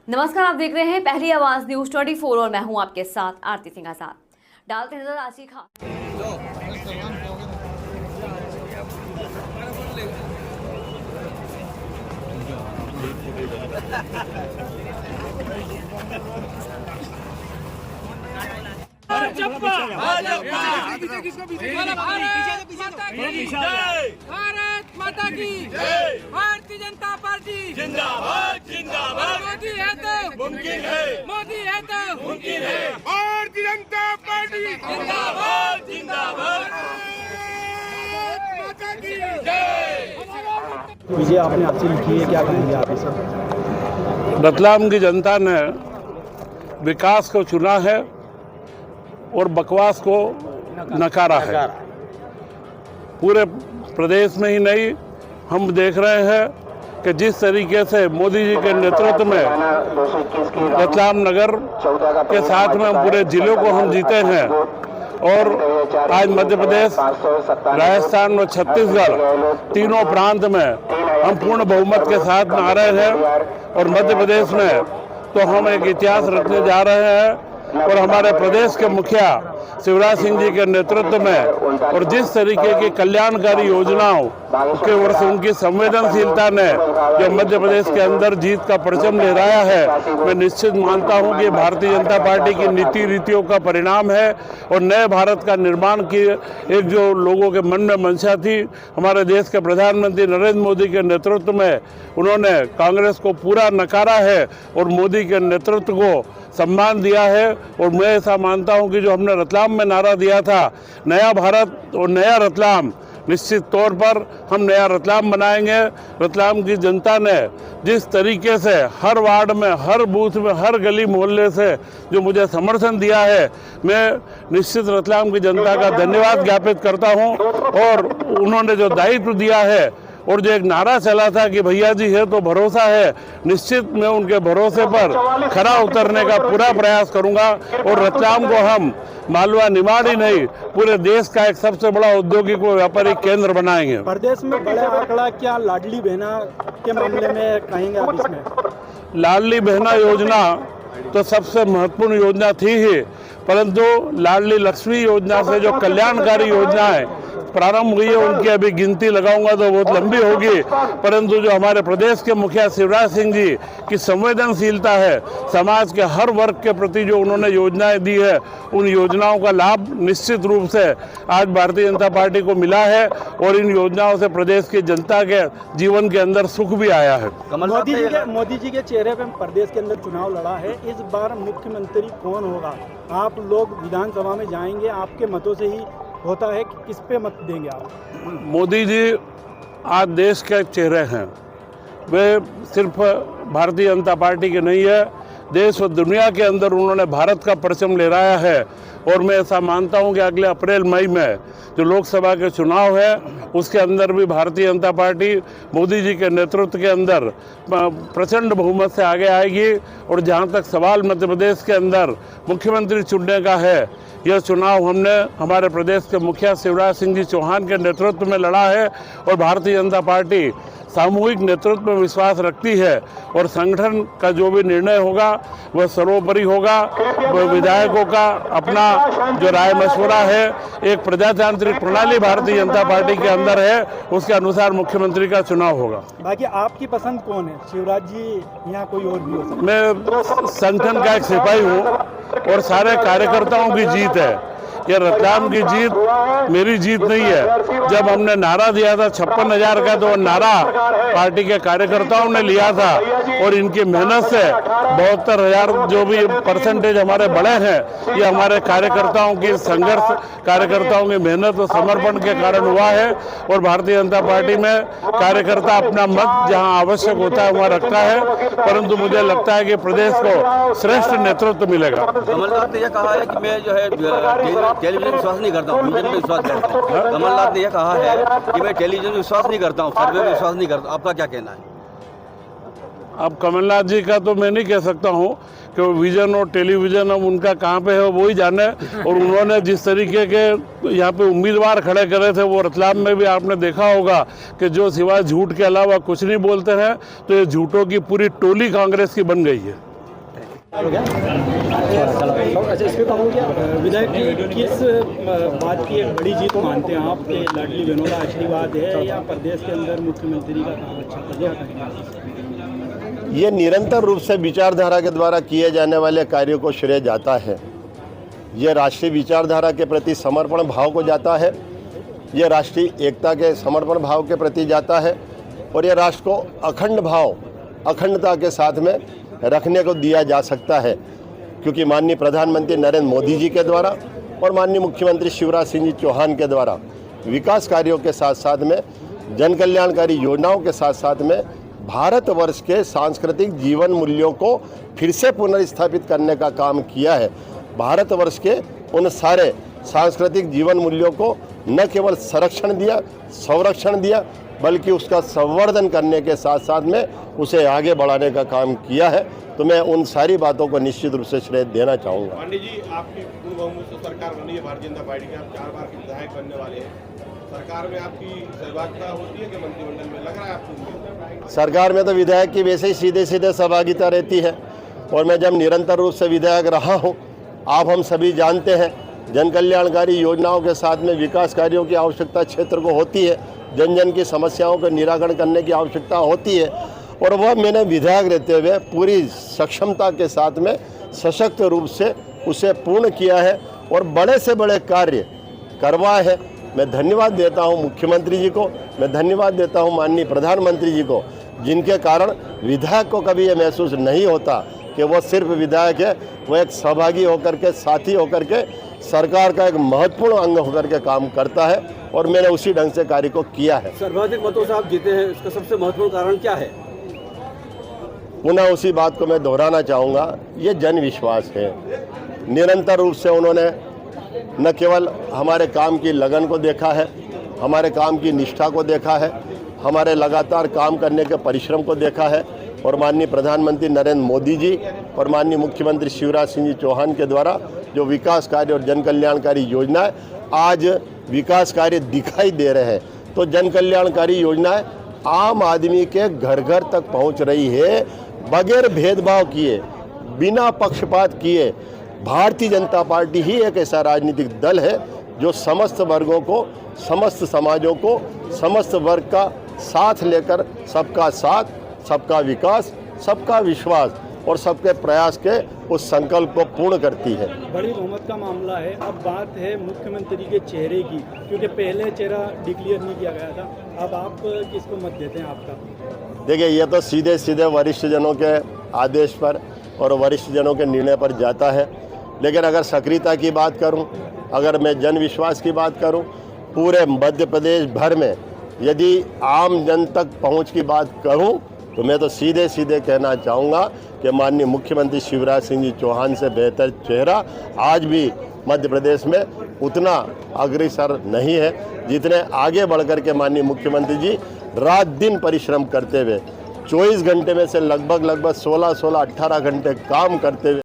नमस्कार, आप देख रहे हैं पहली आवाज न्यूज 24 और मैं हूं आपके साथ आरती सिंह आजाद। डालते नजर आज की खास भारत माता की जय। भारतीय जनता पार्टी जिंदाबाद जिंदाबाद। मोदी है तो मुमकिन है, मोदी है तो मुमकिन है। भारतीय जनता पार्टी जिंदाबाद जिंदाबाद। भारत माता की जय। विजय आपने हासिल की है, क्या कहेंगे आप इसे? रतलाम की जनता ने विकास को चुना है और बकवास को नकारा है। पूरे प्रदेश में ही नहीं, हम देख रहे हैं कि जिस तरीके से मोदी जी के नेतृत्व में रतलाम नगर के साथ में हम पूरे जिलों को हम जीते हैं और आज मध्य प्रदेश, राजस्थान और छत्तीसगढ़ तीनों प्रांत में हम पूर्ण बहुमत के साथ में आ रहे हैं और मध्य प्रदेश में तो हम एक इतिहास रचने जा रहे हैं और हमारे प्रदेश के मुखिया शिवराज सिंह जी के नेतृत्व में और जिस तरीके की कल्याणकारी योजनाओं के ओर से उनकी संवेदनशीलता ने जो मध्य प्रदेश के अंदर जीत का परचम लहराया है, मैं निश्चित मानता हूं कि भारतीय जनता पार्टी की नीति रीतियों का परिणाम है और नए भारत का निर्माण की एक जो लोगों के मन में मंशा थी, हमारे देश के प्रधानमंत्री नरेंद्र मोदी के नेतृत्व में उन्होंने कांग्रेस को पूरा नकारा है और मोदी के नेतृत्व को सम्मान दिया है। और मैं ऐसा मानता हूं कि जो हमने रतलाम में नारा दिया था, नया भारत और नया रतलाम, निश्चित तौर पर हम नया रतलाम बनाएंगे। रतलाम की जनता ने जिस तरीके से हर वार्ड में, हर बूथ में, हर गली मोहल्ले से जो मुझे समर्थन दिया है, मैं निश्चित रतलाम की जनता का धन्यवाद ज्ञापित करता हूं। और उन्होंने जो दायित्व दिया है और जो एक नारा चला था कि भैया जी है तो भरोसा है, निश्चित मैं उनके भरोसे पर खरा उतरने का पूरा प्रयास करूंगा और रतलाम को हम मालवा निमाड़ ही नहीं, पूरे देश का एक सबसे बड़ा औद्योगिक व व्यापारिक केंद्र बनाएंगे। प्रदेश में बड़ा आंकड़ा क्या लाडली बहना के मामले में कहेंगे आप इसमें? लाडली बहना योजना तो सबसे महत्वपूर्ण योजना थी ही, परंतु लाडली लक्ष्मी योजना से जो कल्याणकारी योजनाएं प्रारंभ हुई है उनकी अभी गिनती लगाऊंगा तो बहुत लंबी होगी, परंतु जो हमारे प्रदेश के मुखिया शिवराज सिंह जी की संवेदनशीलता है, समाज के हर वर्ग के प्रति जो उन्होंने योजनाएं दी है, उन योजनाओं का लाभ निश्चित रूप से आज भारतीय जनता पार्टी को मिला है और इन योजनाओं से प्रदेश की जनता के जीवन के अंदर सुख भी आया है। मोदी जी के चेहरे पर प्रदेश के अंदर चुनाव लड़ा है, इस बार मुख्यमंत्री कौन होगा? आप लोग विधानसभा में जाएंगे, आपके मतों से ही होता है कि किस पे मत देंगे आप? मोदी जी आज देश के चेहरे हैं, वे सिर्फ भारतीय जनता पार्टी के नहीं है, देश और दुनिया के अंदर उन्होंने भारत का परचम लहराया है। और मैं ऐसा मानता हूं कि अगले अप्रैल मई में जो लोकसभा के चुनाव है उसके अंदर भी भारतीय जनता पार्टी मोदी जी के नेतृत्व के अंदर प्रचंड बहुमत से आगे आएगी। और जहां तक सवाल मध्य प्रदेश के अंदर मुख्यमंत्री चुनने का है, यह चुनाव हमने हमारे प्रदेश के मुखिया शिवराज सिंह जी चौहान के नेतृत्व में लड़ा है और भारतीय जनता पार्टी सामूहिक नेतृत्व में विश्वास रखती है और संगठन का जो भी निर्णय होगा वह सर्वोपरि होगा। विधायकों का अपना जो राय मशवरा है, एक प्रजातांत्रिक प्रणाली भारतीय जनता पार्टी के अंदर है, उसके अनुसार मुख्यमंत्री का चुनाव होगा। बाकी आपकी पसंद कौन है, शिवराज जी या कोई और भी हो सकता है? मैं संगठन का एक सिपाही हूँ और सारे कार्यकर्ताओं की जीत है। यह रतलाम की जीत मेरी जीत नहीं है। जब हमने नारा दिया था 56,000 का, तो नारा पार्टी के कार्यकर्ताओं ने लिया था और इनकी मेहनत से 72,000 जो भी परसेंटेज हमारे बढ़े हैं, ये हमारे कार्यकर्ताओं की संघर्ष, कार्यकर्ताओं की मेहनत और समर्पण के कारण हुआ है। और भारतीय जनता पार्टी में कार्यकर्ता अपना मत जहां आवश्यक होता है वहां रखता है, परंतु मुझे लगता है कि प्रदेश को श्रेष्ठ नेतृत्व मिलेगा। कमलनाथ ने यह कहा है कि मैं जो है टेलीविजन विश्वास नहीं करता हूँ, विजन पे विश्वास करता हूँ। कमलनाथ ने यह कहा है कि मैं टेलीविजन विश्वास नहीं करता हूँ, सर्वे में विश्वास नहीं करता। आपका क्या कहना है? अब कमलनाथ जी का तो मैं नहीं कह सकता हूँ कि वो विजन और टेलीविजन अब उनका कहाँ पे है वो ही जाने। और उन्होंने जिस तरीके के यहाँ पे उम्मीदवार खड़े करे थे, वो रतलाम में भी आपने देखा होगा कि जो सिवाय झूठ के अलावा कुछ नहीं बोलते हैं, तो ये झूठों की पूरी टोली कांग्रेस की बन गई है। अच्छा, इस पे कम हो गया। विधायक जी, किस बात की एक बड़ी जीत मानते हैं आप कि लाडली बहनों का आशीर्वाद है या प्रदेश के अंदर मुख्यमंत्री का काम अच्छा कर दिया? ये निरंतर रूप से विचारधारा के द्वारा किए जाने वाले कार्यों को श्रेय जाता है। ये राष्ट्रीय विचारधारा के प्रति समर्पण भाव को जाता है, ये राष्ट्रीय एकता के समर्पण भाव के प्रति जाता है और ये राष्ट्र को अखंड भाव, अखंडता के साथ में रखने को दिया जा सकता है, क्योंकि माननीय प्रधानमंत्री नरेंद्र मोदी जी के द्वारा और माननीय मुख्यमंत्री शिवराज सिंह जी चौहान के द्वारा विकास कार्यों के साथ साथ में जन कल्याणकारी योजनाओं के साथ साथ में भारतवर्ष के सांस्कृतिक जीवन मूल्यों को फिर से पुनर्स्थापित करने का काम किया है। भारतवर्ष के उन सारे सांस्कृतिक जीवन मूल्यों को न केवल संरक्षण दिया, संरक्षण दिया, बल्कि उसका संवर्धन करने के साथ साथ में उसे आगे बढ़ाने का काम किया है। तो मैं उन सारी बातों को निश्चित रूप से श्रेय देना चाहूँगा। पांडे जी, आपकी पूर्ण बहुमत से सरकार बनी है भारतीय जनता पार्टी की, आप 4 बार के विधायक बनने वाले हैं। सरकार में आपकी सहभागिता होती है कि मंत्रिमंडल में लग रहा है आपको? सरकार में तो विधायक की वैसे ही सीधे सीधे सहभागिता रहती है और मैं जब निरंतर रूप से विधायक रहा हूँ, आप हम सभी जानते हैं, जन कल्याणकारी योजनाओं के साथ में विकास कार्यों की आवश्यकता क्षेत्र को होती है, जन जन की समस्याओं का निराकरण करने की आवश्यकता होती है और वह मैंने विधायक रहते हुए पूरी सक्षमता के साथ में सशक्त रूप से उसे पूर्ण किया है और बड़े से बड़े कार्य करवाए हैं। मैं धन्यवाद देता हूं मुख्यमंत्री जी को, मैं धन्यवाद देता हूं माननीय प्रधानमंत्री जी को, जिनके कारण विधायक को कभी ये महसूस नहीं होता कि वो सिर्फ विधायक है, वो एक सहभागी होकर के, साथी होकर के सरकार का एक महत्वपूर्ण अंग होकर के काम करता है और मैंने उसी ढंग से कार्य को किया है। सर्वाधिक मतों से आप जीते हैं, इसका सबसे महत्वपूर्ण कारण क्या है? पुनः उसी बात को मैं दोहराना चाहूँगा, ये जन विश्वास है। निरंतर रूप से उन्होंने न केवल हमारे काम की लगन को देखा है, हमारे काम की निष्ठा को देखा है, हमारे लगातार काम करने के परिश्रम को देखा है और माननीय प्रधानमंत्री नरेंद्र मोदी जी और माननीय मुख्यमंत्री शिवराज सिंह जी चौहान के द्वारा जो विकास कार्य और जन कल्याणकारी योजनाएं आज विकास कार्य दिखाई दे रहे हैं। तो जन कल्याणकारी योजनाएं आम आदमी के घर घर तक पहुंच रही है, बगैर भेदभाव किए, बिना पक्षपात किए। भारतीय जनता पार्टी ही एक ऐसा राजनीतिक दल है जो समस्त वर्गों को, समस्त समाजों को, समस्त वर्ग का साथ लेकर सबका साथ, सबका विकास, सबका विश्वास और सबके प्रयास के उस संकल्प को पूर्ण करती है। बड़ी बहुमत का मामला है। अब बात है मुख्यमंत्री के चेहरे की, क्योंकि पहले चेहरा डिक्लेयर नहीं किया गया था। अब आप किसको मत देते हैं आपका? देखिए, ये तो सीधे सीधे वरिष्ठ जनों के आदेश पर और वरिष्ठ जनों के निर्णय पर जाता है। लेकिन अगर सक्रियता की बात करूं, अगर मैं जन विश्वास की बात करूं, पूरे मध्य प्रदेश भर में यदि आम जन तक पहुंच की बात करूं, तो मैं तो सीधे सीधे कहना चाहूँगा कि माननीय मुख्यमंत्री शिवराज सिंह जी चौहान से बेहतर चेहरा आज भी मध्य प्रदेश में उतना अग्रसर नहीं है, जितने आगे बढ़कर के माननीय मुख्यमंत्री जी रात दिन परिश्रम करते हुए 24 घंटे में से लगभग 16-18 घंटे काम करते हुए